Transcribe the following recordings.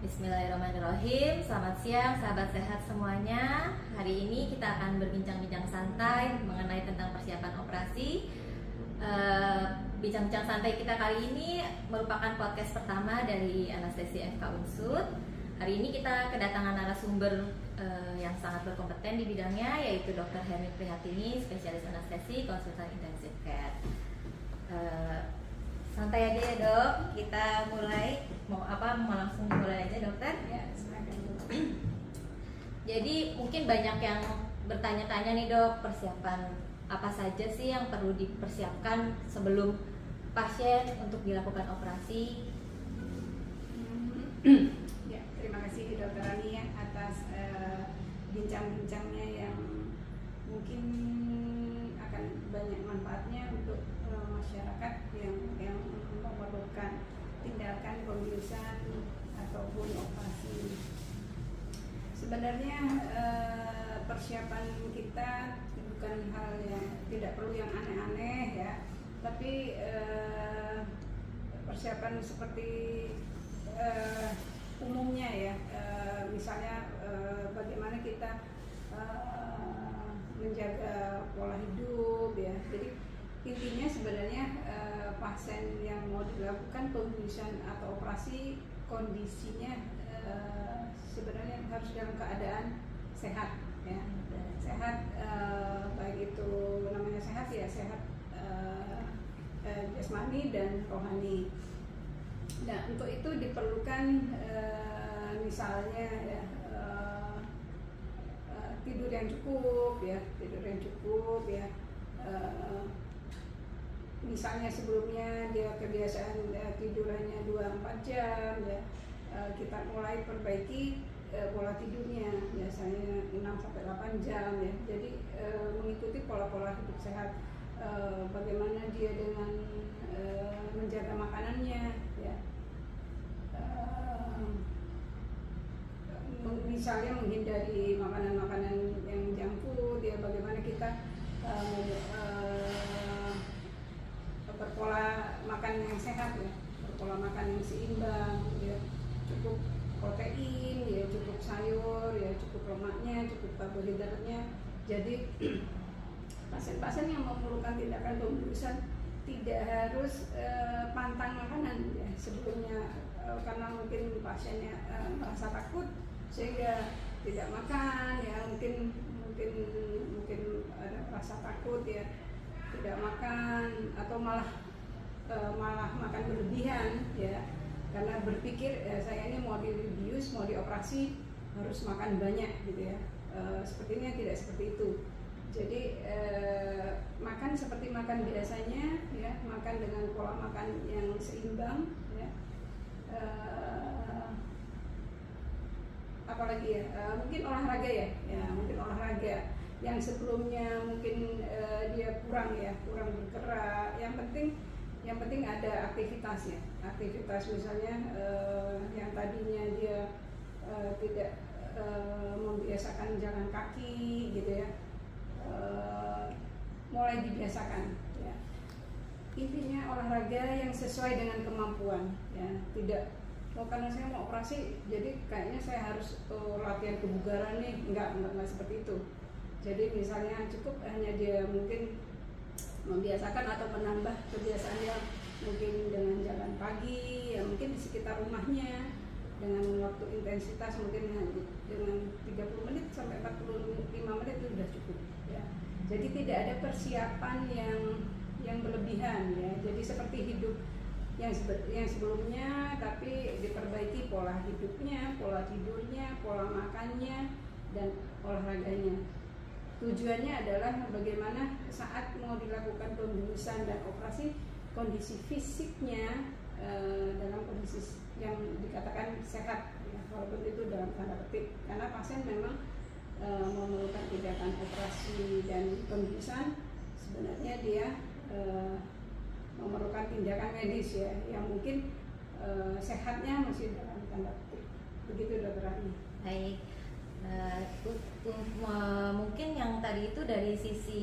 Bismillahirrahmanirrahim. Selamat siang sahabat sehat semuanya. Hari ini kita akan berbincang-bincang santai mengenai tentang persiapan operasi. Bincang-bincang santai kita kali ini merupakan podcast pertama dari Anestesi FK Unsud. Hari ini kita kedatangan narasumber yang sangat berkompeten di bidangnya, yaitu Dr. Hermit Prihatini, spesialis anestesi, konsultan intensif care. Santai aja ya dok, kita mulai. Mau langsung mulai aja dokter? Ya, silakan dok. Jadi mungkin banyak yang bertanya-tanya nih dok, persiapan apa saja sih yang perlu dipersiapkan sebelum pasien untuk dilakukan operasi? Ya, terima kasih Dokter Rani ya atas bincang-bincangnya yang mungkin akan banyak manfaatnya untuk masyarakat yang memerlukan tindakan pembiusan ataupun operasi. Sebenarnya persiapan kita bukan hal yang tidak perlu yang aneh-aneh ya, tapi persiapan seperti umumnya ya, misalnya bagaimana kita menjaga pola hidup ya. Jadi intinya sebenarnya pasien yang mau dilakukan pembiusan atau operasi kondisinya sebenarnya harus dalam keadaan sehat ya, sehat baik itu namanya sehat ya, sehat jasmani dan rohani. Nah untuk itu diperlukan misalnya ya, tidur yang cukup ya, misalnya sebelumnya dia kebiasaan tidurannya 2-4 jam ya, kita mulai perbaiki pola tidurnya, biasanya 6-8 jam ya. Jadi mengikuti pola-pola hidup sehat, bagaimana dia dengan menjaga makanannya ya, misalnya menghindari makanan-makanan yang junk food ya, bagaimana kita berpola makan yang sehat ya, berpola makan yang seimbang ya, cukup protein ya, cukup sayur ya, cukup lemaknya, cukup karbohidratnya. Jadi pasien-pasien yang memerlukan tindakan pembiusan tidak harus pantang makanan ya sebelumnya, karena mungkin pasiennya merasa takut sehingga tidak makan ya, mungkin ada rasa takut ya, tidak makan atau malah makan berlebihan ya, karena berpikir saya ini mau dibius, mau dioperasi harus makan banyak gitu ya. Sepertinya tidak seperti itu. Jadi makan seperti makan biasanya ya, makan dengan pola makan yang seimbang ya. Apalagi ya, mungkin olahraga ya, mungkin olahraga yang sebelumnya mungkin dia kurang bergerak. Yang penting ada aktivitas ya, aktivitas misalnya yang tadinya dia tidak membiasakan jalan kaki gitu ya, mulai dibiasakan ya. Intinya olahraga yang sesuai dengan kemampuan ya, tidak karena saya mau operasi jadi kayaknya saya harus latihan kebugaran nih, enggak seperti itu. Jadi misalnya cukup hanya dia mungkin membiasakan atau menambah kebiasaan dia mungkin dengan jalan pagi ya, mungkin di sekitar rumahnya dengan waktu intensitas mungkin dengan 30 menit sampai 45 menit itu sudah cukup ya. Jadi tidak ada persiapan yang berlebihan ya. Jadi seperti hidup yang sebelumnya, tapi diperbaiki pola hidupnya, pola tidurnya, pola makannya, dan olahraganya. Tujuannya adalah bagaimana saat mau dilakukan pembiusan dan operasi, kondisi fisiknya dalam kondisi yang dikatakan sehat ya, walaupun itu dalam tanda petik, karena pasien memang memerlukan tindakan operasi dan pembiusan, sebenarnya dia memerlukan tindakan medis ya, yang mungkin sehatnya masih dalam tanda petik. Begitu Dokter Rani. Baik, mungkin yang tadi itu dari sisi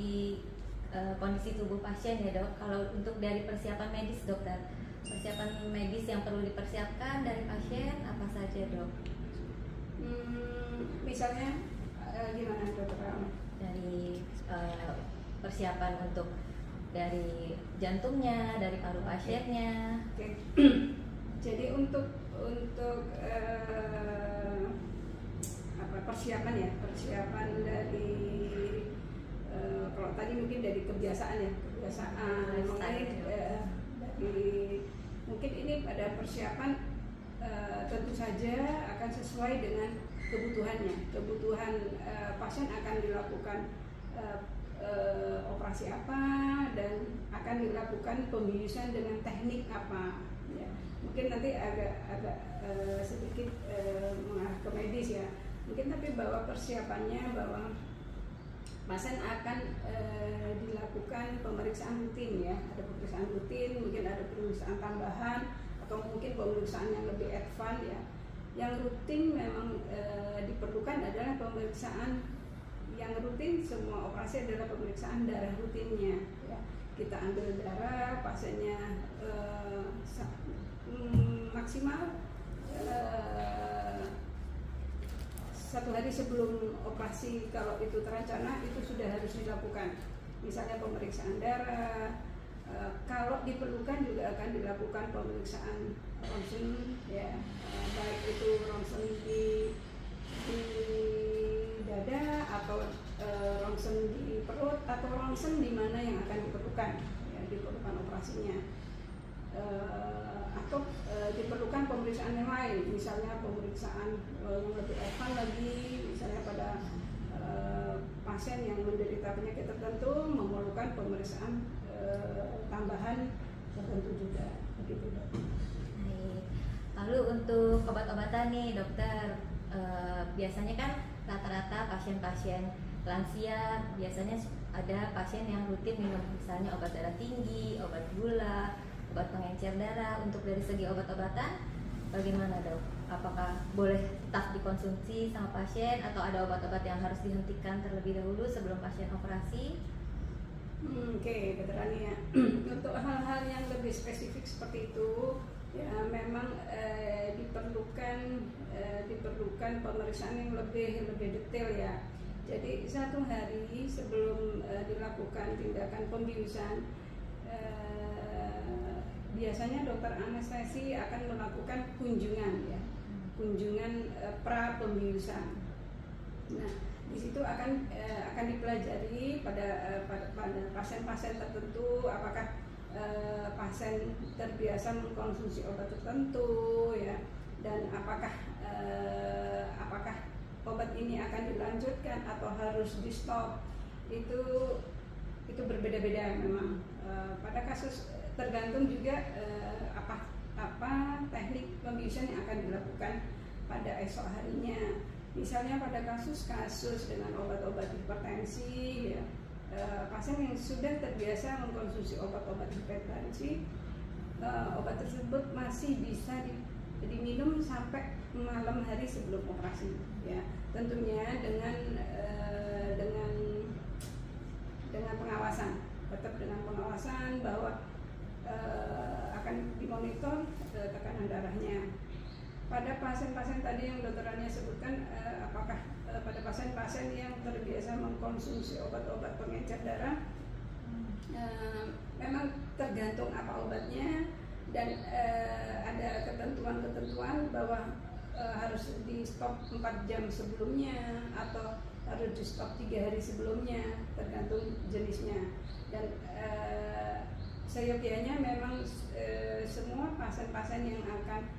kondisi tubuh pasien ya dok. Kalau untuk dari persiapan medis dokter, persiapan medis yang perlu dipersiapkan dari pasien apa saja, Dok? Misalnya gimana, Dokter? Dari persiapan untuk dari jantungnya, dari paru pasiennya. Oke. Jadi untuk persiapan dari kalau tadi mungkin dari kebiasaan mengenai dari mungkin ini pada persiapan tentu saja akan sesuai dengan kebutuhan pasien akan dilakukan operasi apa dan akan dilakukan pembiusan dengan teknik apa ya. Mungkin nanti agak sedikit mengarah ke medis ya mungkin, tapi bahwa persiapannya bahwa pasien akan dilakukan pemeriksaan rutin ya, ada pemeriksaan rutin, mungkin ada pemeriksaan tambahan atau mungkin pemeriksaan yang lebih advance ya. Yang rutin memang diperlukan adalah pemeriksaan yang rutin. Semua operasi adalah pemeriksaan darah rutinnya ya. Kita ambil darah pasiennya maksimal 1 hari sebelum operasi, kalau itu terencana itu sudah harus dilakukan. Misalnya pemeriksaan darah, kalau diperlukan juga akan dilakukan pemeriksaan ronsen ya, baik itu ronsen di dada atau ronsen di perut atau ronsen di mana yang akan diperlukan ya, diperlukan operasinya. Atau diperlukan pemeriksaan yang lain, misalnya pemeriksaan yang lebih advance lagi, misalnya pada pasien yang menderita penyakit tertentu memerlukan pemeriksaan tambahan tertentu juga, begitu Dok. Baik. Lalu untuk obat-obatan nih dokter, biasanya kan rata-rata pasien-pasien lansia biasanya ada pasien yang rutin minum misalnya obat darah tinggi, obat gula, obat pengencer darah. Untuk dari segi obat-obatan bagaimana Dok? Apakah boleh tetap dikonsumsi sama pasien atau ada obat-obat yang harus dihentikan terlebih dahulu sebelum pasien operasi? Oke, Dokter Ani ya. Untuk hal-hal yang lebih spesifik seperti itu ya memang diperlukan pemeriksaan yang lebih detail ya. Jadi 1 hari sebelum dilakukan tindakan pembiusan, biasanya dokter anestesi akan melakukan kunjungan pra pembiusan. Nah, di situ akan dipelajari pada pasien-pasien tertentu apakah pasien terbiasa mengkonsumsi obat tertentu ya, dan apakah obat ini akan dilanjutkan atau harus di stop. Itu berbeda-beda memang. Pada kasus tergantung juga apa teknik pembiusan yang akan dilakukan pada esok harinya. Misalnya pada kasus dengan obat-obat hipertensi ya, pasien yang sudah terbiasa mengkonsumsi obat-obat hipertensi, obat tersebut masih bisa diminum sampai malam hari sebelum operasi ya, tentunya dengan pengawasan, tetap dengan pengawasan bahwa akan dimonitor tekanan darahnya. Pada pasien-pasien tadi yang dokterannya sebutkan, apakah pada pasien-pasien yang terbiasa mengkonsumsi obat-obat pengencer darah, memang tergantung apa obatnya dan ada ketentuan bahwa harus di stop 4 jam sebelumnya atau harus di stop 3 hari sebelumnya, tergantung jenisnya. Dan seyogianya memang semua pasien-pasien yang akan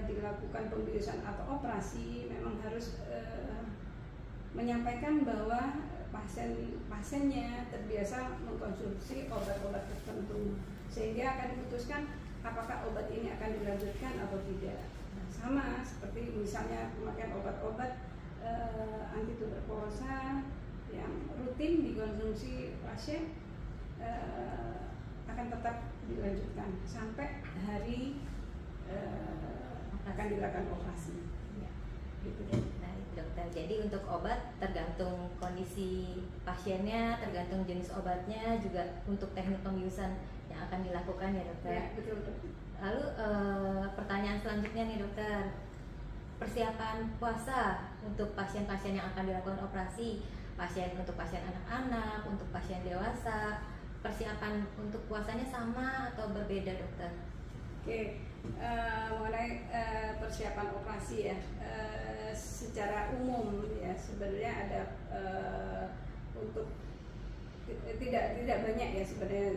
dilakukan pembiusan atau operasi memang harus menyampaikan bahwa pasiennya terbiasa mengkonsumsi obat-obat tertentu, sehingga akan diputuskan apakah obat ini akan dilanjutkan atau tidak. Nah, sama seperti misalnya pemakaian obat-obat anti tuberkulosa yang rutin dikonsumsi pasien akan tetap dilanjutkan sampai hari akan dilakukan operasi ya, gitu deh. Baik dokter, jadi untuk obat tergantung kondisi pasiennya, tergantung jenis obatnya, juga untuk teknik pembiusan yang akan dilakukan ya dokter. Ya, betul. Lalu pertanyaan selanjutnya nih dokter, persiapan puasa untuk pasien-pasien yang akan dilakukan operasi, untuk pasien anak-anak, untuk pasien dewasa, persiapan untuk puasanya sama atau berbeda dokter? Oke, mengenai persiapan operasi ya, secara umum ya sebenarnya ada untuk tidak banyak ya sebenarnya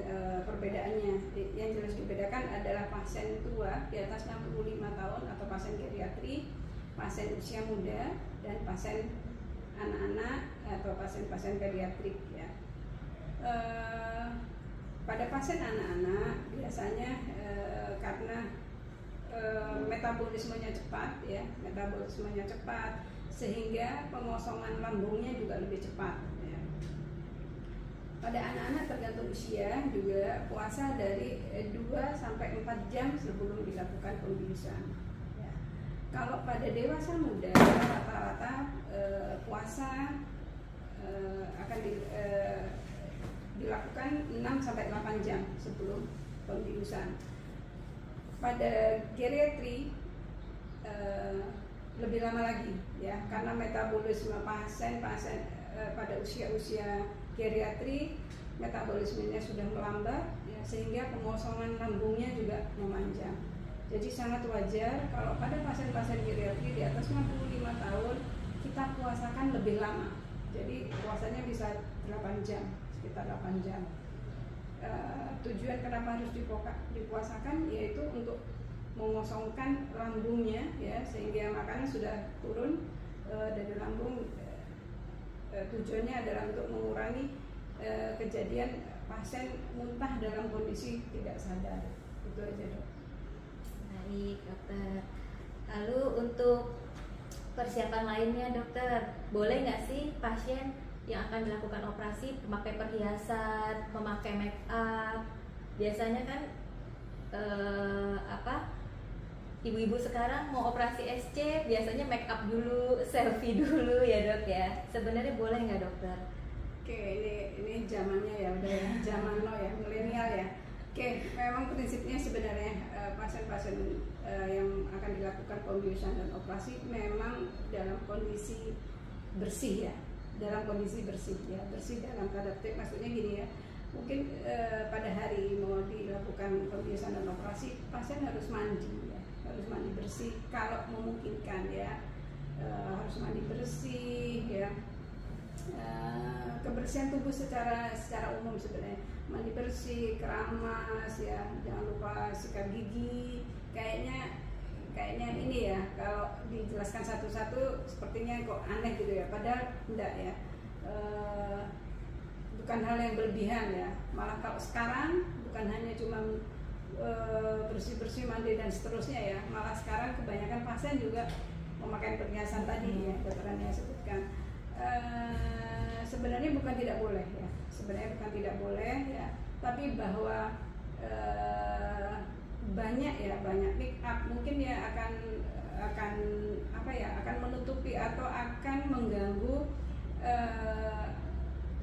perbedaannya. Yang jelas dibedakan adalah pasien tua di atas 65 tahun atau pasien geriatri, pasien usia muda, dan pasien anak-anak atau pasien-pasien pediatrik ya. Pada pasien anak-anak biasanya karena metabolismenya cepat sehingga pengosongan lambungnya juga lebih cepat ya. Pada anak-anak tergantung usia juga puasa dari 2 sampai 4 jam sebelum dilakukan pembiusan ya. Kalau pada dewasa muda rata-rata puasa akan dilakukan 6 sampai 8 jam sebelum pembiusan. Pada geriatri lebih lama lagi ya, karena metabolisme pasien pada usia geriatri metabolismenya sudah melambat ya, sehingga pengosongan lambungnya juga memanjang. Jadi sangat wajar kalau pada pasien-pasien geriatri di atas 65 tahun kita puasakan lebih lama. Jadi puasanya bisa 8 jam, sekitar 8 jam. Tujuan kenapa harus dipuasakan yaitu untuk mengosongkan lambungnya ya, sehingga makanan sudah turun dari lambung. Tujuannya adalah untuk mengurangi kejadian pasien muntah dalam kondisi tidak sadar. Itu aja dok. Baik dokter. Lalu untuk persiapan lainnya dokter, boleh nggak sih pasien yang akan dilakukan operasi memakai perhiasan, memakai make up? Biasanya kan ibu-ibu sekarang mau operasi SC biasanya make up dulu, selfie dulu ya dok ya. Sebenarnya boleh nggak dokter? Oke, ini zamannya ya, udah ya, zaman now ya, milenial ya. Oke, memang prinsipnya sebenarnya pasien-pasien yang akan dilakukan pembiusan dan operasi memang dalam kondisi bersih ya, bersih dalam tanda petik, maksudnya gini ya. Mungkin pada hari mau dilakukan pembiusan dan operasi pasien harus mandi ya, harus mandi bersih kalau memungkinkan ya, harus mandi bersih ya. Kebersihan tubuh secara umum sebenarnya, mandi bersih, keramas ya, jangan lupa sikat gigi. Kayaknya ini ya, kalau dijelaskan satu-satu sepertinya kok aneh gitu ya, padahal enggak ya. Bukan hal yang berlebihan ya, malah kalau sekarang bukan hanya cuma bersih-bersih, mandi dan seterusnya ya, malah sekarang kebanyakan pasien juga memakai perhiasan tadi ya, dokternya sebutkan. Sebenarnya bukan tidak boleh ya, tapi bahwa banyak make up mungkin ya akan menutupi atau akan mengganggu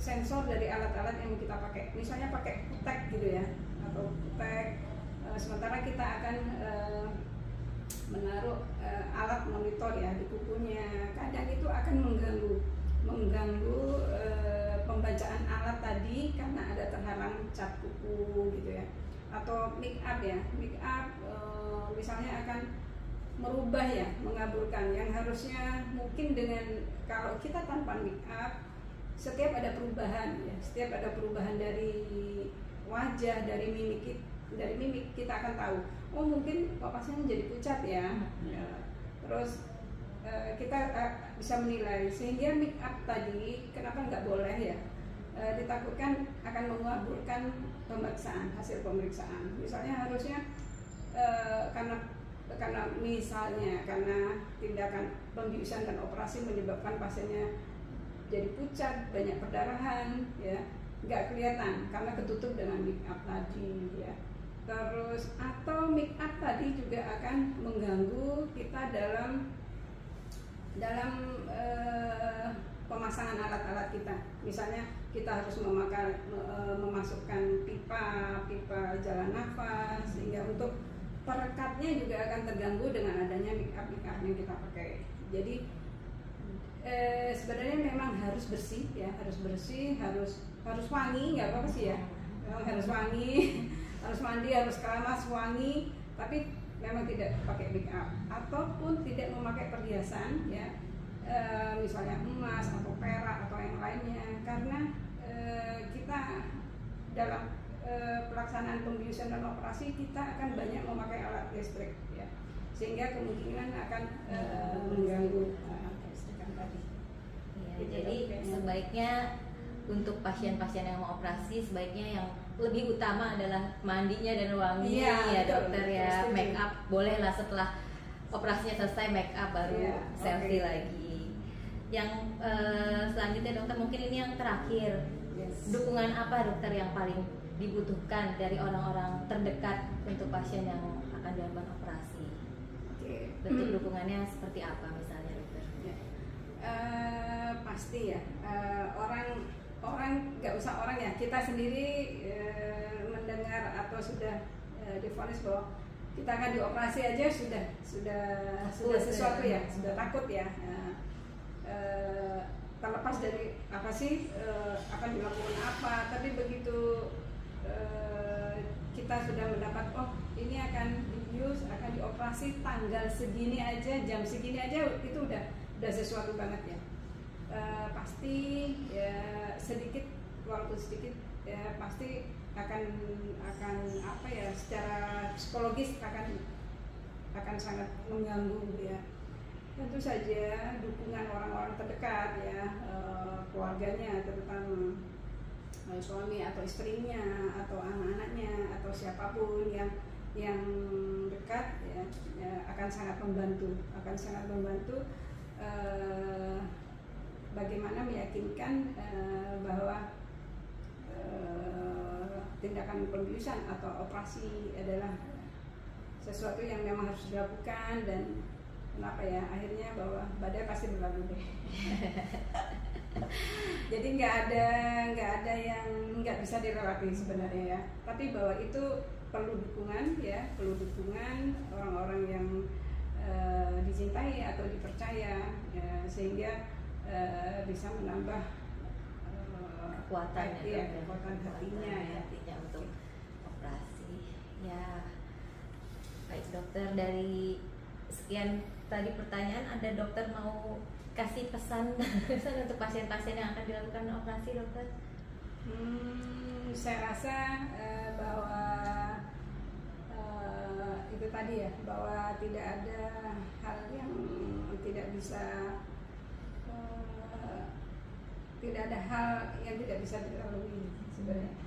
sensor dari alat-alat yang kita pakai. Misalnya pakai kutek gitu ya, atau kutek, sementara kita akan menaruh alat monitor ya di kukunya. Kadang itu akan mengganggu pembacaan alat tadi karena ada terhalang cat kuku gitu ya. Atau make up misalnya akan merubah ya, mengaburkan yang harusnya mungkin dengan kalau kita tanpa make up setiap ada perubahan dari wajah, dari mimik kita akan tahu, oh mungkin pasien jadi pucat ya. Terus kita bisa menilai, sehingga make up tadi kenapa nggak boleh ya, ditakutkan akan mengaburkan hasil pemeriksaan. Misalnya harusnya karena tindakan pembiusan dan operasi menyebabkan pasiennya jadi pucat, banyak perdarahan ya, nggak kelihatan karena ketutup dengan make up tadi ya. Terus atau make up tadi juga akan mengganggu kita dalam pemasangan alat-alat kita. Misalnya kita harus memasukkan pipa jalan nafas, sehingga untuk perekatnya juga akan terganggu dengan adanya make up yang kita pakai. Jadi sebenarnya memang harus bersih ya, harus wangi, nggak apa-apa sih ya, memang harus wangi, harus mandi, harus keramas, wangi, tapi memang tidak pakai make up ataupun tidak memakai perhiasan ya, misalnya emas atau perak atau yang lainnya, karena kita dalam pelaksanaan pembiusan dan operasi kita akan banyak memakai alat listrik ya, sehingga kemungkinan akan mengganggu kelistrikan tadi. Ya, jadi sebaiknya untuk pasien-pasien yang mau operasi sebaiknya yang lebih utama adalah mandinya dan wangi ya dokter ya. Make up bolehlah setelah operasinya selesai, make up baru selfie lagi. Yang selanjutnya dokter, mungkin ini yang terakhir. Dukungan apa dokter yang paling dibutuhkan dari orang-orang terdekat untuk pasien yang akan dilakukan operasi? Bentuk dukungannya seperti apa misalnya dokter? Pasti ya, orang nggak usah orang ya, kita sendiri mendengar atau sudah divonis bahwa kita akan dioperasi aja sudah sesuatu ya, sudah takut ya. Terlepas dari apa sih akan dilakukan apa, tapi begitu kita sudah mendapat ini akan dibius, akan dioperasi tanggal segini aja, jam segini aja, itu udah sesuatu banget ya. Pasti ya sedikit walaupun sedikit ya pasti akan apa ya, secara psikologis akan sangat mengganggu ya. Tentu saja dukungan orang-orang terdekat ya, keluarganya terutama suami atau istrinya atau anak-anaknya atau siapapun yang dekat ya akan sangat membantu bagaimana meyakinkan bahwa tindakan pembiusan atau operasi adalah sesuatu yang memang harus dilakukan, dan kenapa ya, akhirnya bahwa badai pasti berlalu deh. Jadi nggak ada yang nggak bisa dilewati sebenarnya ya, tapi bahwa itu perlu dukungan ya, perlu dukungan orang-orang yang dicintai atau dipercaya ya, sehingga bisa menambah kekuatan hatinya untuk operasi ya. Baik dokter, dari sekian tadi pertanyaan, ada dokter mau kasih pesan untuk pasien-pasien yang akan dilakukan operasi dokter? Saya rasa bahwa itu tadi ya, bahwa tidak ada hal yang tidak bisa dilalui sebenarnya.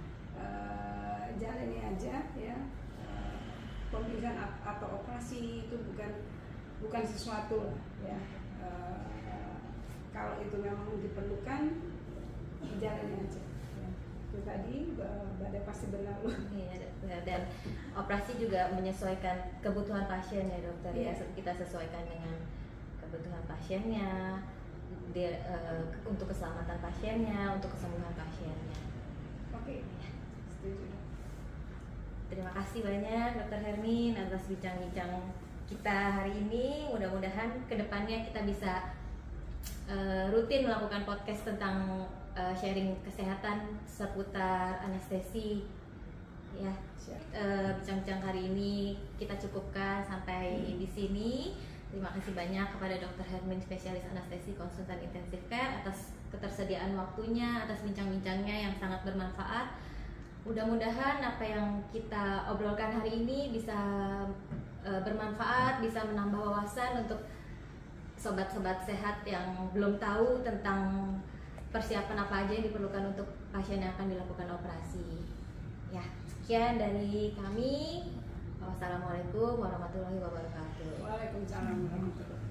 Jalani aja ya, pembiusan atau operasi itu bukan sesuatu lah ya. Kalau itu memang diperlukan, jalani aja ya. Itu tadi, badai pasti berlalu. Iya, dan operasi juga menyesuaikan kebutuhan pasien ya dokter ya. Kita sesuaikan dengan kebutuhan pasiennya, untuk keselamatan pasiennya, untuk kesembuhan pasiennya. Oke, setuju. Terima kasih banyak Dr. Hermin atas bincang-bincang kita hari ini. Mudah-mudahan kedepannya kita bisa rutin melakukan podcast tentang sharing kesehatan seputar anestesi ya. Bincang-bincang hari ini kita cukupkan sampai di sini. Terima kasih banyak kepada Dr. Hermin, spesialis anestesi konsultan intensif care, atas ketersediaan waktunya, atas bincang-bincangnya yang sangat bermanfaat. Mudah-mudahan apa yang kita obrolkan hari ini bisa bermanfaat, bisa menambah wawasan untuk sobat-sobat sehat yang belum tahu tentang persiapan apa aja yang diperlukan untuk pasien yang akan dilakukan operasi. Ya, sekian dari kami. Wassalamualaikum warahmatullahi wabarakatuh. Waalaikumsalam warahmatullahi wabarakatuh.